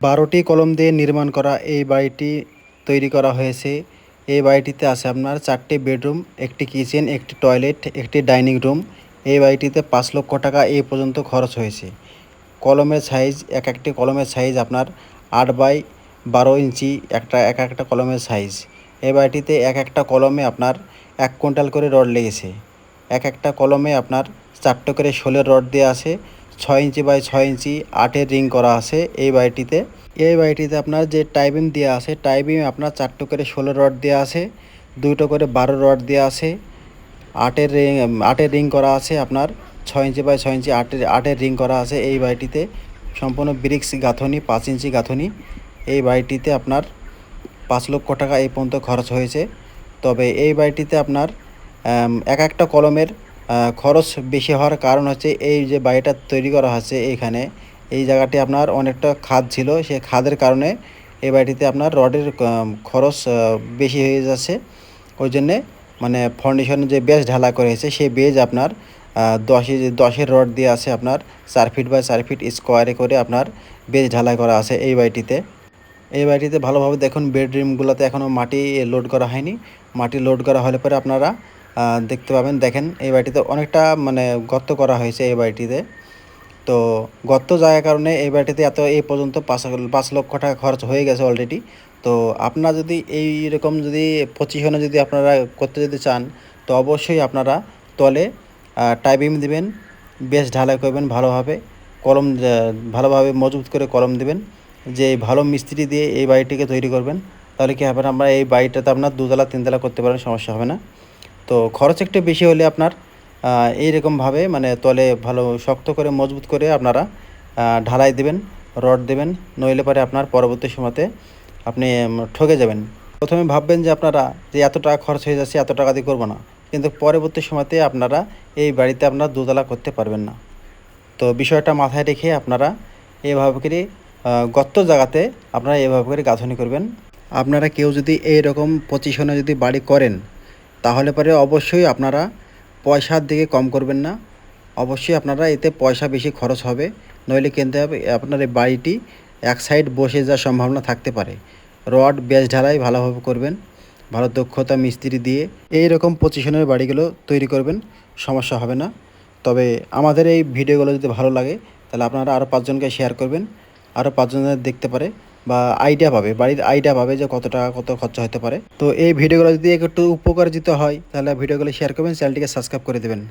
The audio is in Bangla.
12টি কলম দিয়ে নির্মাণ করা এই বাড়িটি তৈরি করা হয়েছে। এই বাড়িটিতে আছে আপনার 4টি বেডরুম, একটি কিচেন, একটি টয়লেট, একটি ডাইনিং রুম। এই বাড়িটিতে 5 লক্ষ টাকা এই পর্যন্ত খরচ হয়েছে। কলমের সাইজ, এক একটি কলমের সাইজ আপনার 8 বাই 12 ইঞ্চি এক একটা কলমের সাইজ। এই বাড়িটিতে এক একটা কলমে আপনার 1 কুইন্টাল করে রড লেগেছে। এক একটা কলমে আপনার 4টে করে শোলের রড দেওয়া আছে। 6 ইঞ্চি বাই 6 ইঞ্চি 8-এর রিং করা আছে এই বাড়িটিতে। এই বাড়িটিতে আপনার যে টাই বিম দেওয়া আছে, টাই বিম আপনার 4টে করে 16 রড দেওয়া আছে, 2টো করে 12 রড দেওয়া আছে। 8-এর রিং করা আছে আপনার 6 ইঞ্চি বাই 6 ইঞ্চি 8-এর রিং করা আছে এই বাড়িটিতে। সম্পূর্ণ ব্রিক্স গাঁথনি, 5 ইঞ্চি গাঁথনি। এই বাড়িটিতে আপনার 5 লক্ষ টাকা এই পর্যন্ত খরচ হয়েছে। তবে এই বাড়িটিতে আপনার এক একটা কলমের খরচ বেশি হওয়ার কারণ হচ্ছে এই যে বাড়িটা তৈরি করা হচ্ছে এইখানে, এই জায়গাটি আপনার অনেকটা খাদ ছিল। সেই খাদের কারণে এই বাড়িটিতে আপনার রডের খরচ বেশি হয়ে যাচ্ছে। ওই জন্যে মানে ফাউন্ডেশন যে বেজ ঢালাই করা হয়েছে সেই বেজ আপনার 10-এর রড দিয়ে আছে আপনার 4 ফিট বাই 4 ফিট স্কোয়ারে করে আপনার বেজ ঢালাই করা আছে এই বাড়িটিতে। এই বাড়িটিতে ভালোভাবে দেখুন, বেডরুমগুলোতে এখনও মাটি লোড করা হয়নি। মাটি লোড করা হলে পরে আপনারা দেখতে পাবেন। দেখেন এই বাড়িটিতে অনেকটা মানে গর্ত করা হয়েছে এই বাড়িটিতে। তো গর্ত জায়গার কারণে এই বাড়িটিতে এই পর্যন্ত 5 লক্ষ টাকা খরচ হয়ে গেছে অলরেডি। তো আপনারা যদি এই রকম যদি পজিশনে যদি আপনারা করতে যদি চান, তো অবশ্যই আপনারা তলে টাই বিম দিবেন, বেশ ঢালাই করবেন ভালোভাবে, কলম ভালোভাবে মজবুত করে কলম দিবেন। যে ভালো মিস্ত্রি দিয়ে এই বাড়িটিকে তৈরি করবেন, তাহলে কী হবে, আমরা এই বাড়িটাতে আপনার 2তলা 3তলা করতে পারেন, সমস্যা হবে না। তো খরচ একটু বেশি হলে আপনার এইরকমভাবে মানে তলে ভালো শক্ত করে মজবুত করে আপনারা ঢালাই দেবেন, রড দেবেন, নইলে পরে আপনার পরবর্তী সময়তে আপনি ঠকে যাবেন। প্রথমে ভাববেন যে আপনারা যে এত টাকা খরচ হয়ে যাচ্ছে, এত টাকা দিয়ে করবো না, কিন্তু পরবর্তী সময়তে আপনারা এই বাড়িতে আপনার 2তলা করতে পারবেন না। তো বিষয়টা মাথায় রেখে আপনারা এইভাবে করে গর্ত জায়গাতে আপনারা এভাবে করে গাঁথনি করবেন। আপনারা কেউ যদি এইরকম পজিশনে যদি বাড়ি করেন, তাহলে পরে অবশ্যই আপনারা পয়সার দিকে কম করবেন না। অবশ্যই আপনারা এতে পয়সা বেশি খরচ হবে, নইলে কিনতে হবে আপনার এই বাড়িটি এক সাইড বসে যাওয়ার সম্ভাবনা থাকতে পারে। রড বেজ ঢালাই ভালোভাবে করবেন, ভালো দক্ষতা মিস্ত্রি দিয়ে এই রকম পজিশনের বাড়িগুলো তৈরি করবেন, সমস্যা হবে না। তবে আমাদের এই ভিডিওগুলো যদি ভালো লাগে, তাহলে আপনারা আরও 5 জনকে শেয়ার করবেন, আরও 5 জন দেখতে পারে বা আইডিয়া পাবে, বাড়ির আইডিয়া পাবে যে কত টাকা কত খরচা হতে পারে। তো এই ভিডিওগুলো যদি একটু উপকারিত হয়, তাহলে ভিডিওগুলো শেয়ার করবেন, চ্যানেলটিকে সাবস্ক্রাইব করে দেবেন।